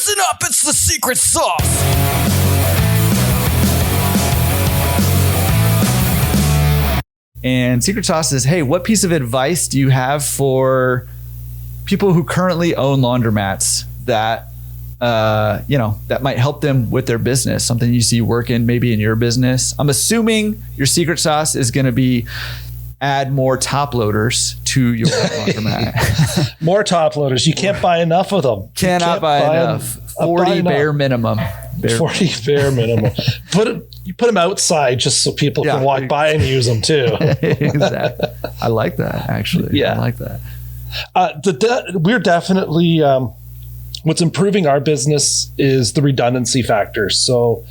Listen up, it's the secret sauce. And secret sauce is, hey, what piece of advice do you have for people who currently own laundromats that that might help them with their business, something you see working maybe in your business? I'm assuming your secret sauce is going to be add more top loaders to your laundromat. More top loaders. You can't buy enough of them. Cannot buy enough. 40 bare minimum. 40 bare minimum. You put them outside just so people can walk by and use them too. Exactly. I like that, actually. Yeah. I like that. We're definitely... what's improving our business is the redundancy factor. So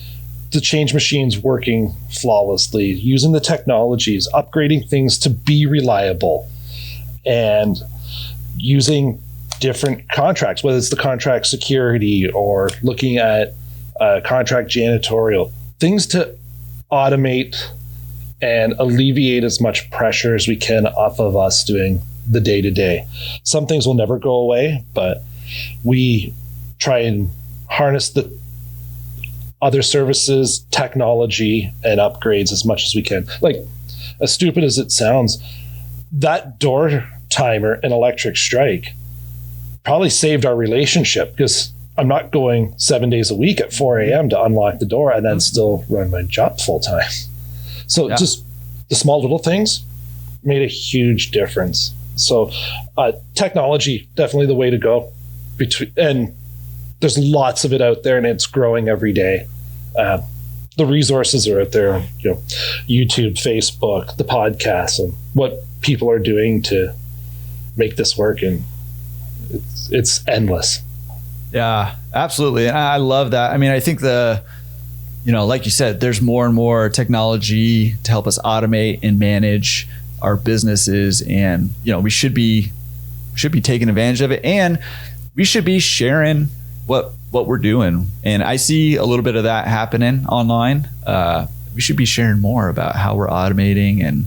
the change machines working flawlessly, using the technologies, upgrading things to be reliable, and using different contracts, whether it's the contract security or looking at contract janitorial, things to automate and alleviate as much pressure as we can off of us doing the day-to-day. Some things will never go away, but we try and harness the other services, technology, and upgrades as much as we can. Like, as stupid as it sounds, that door timer in Electric Strike probably saved our relationship, because I'm not going 7 days a week at 4 a.m. to unlock the door and then still run my job full time. So just the small little things made a huge difference. So technology, definitely the way to go. And there's lots of it out there, and it's growing every day. The resources are out there, YouTube, Facebook, the podcasts, and what people are doing to make this work, and it's endless. Yeah, absolutely. And I love that. I mean, I think like you said, there's more and more technology to help us automate and manage our businesses, and we should be taking advantage of it, and we should be sharing what we're doing. And I see a little bit of that happening online. We should be sharing more about how we're automating and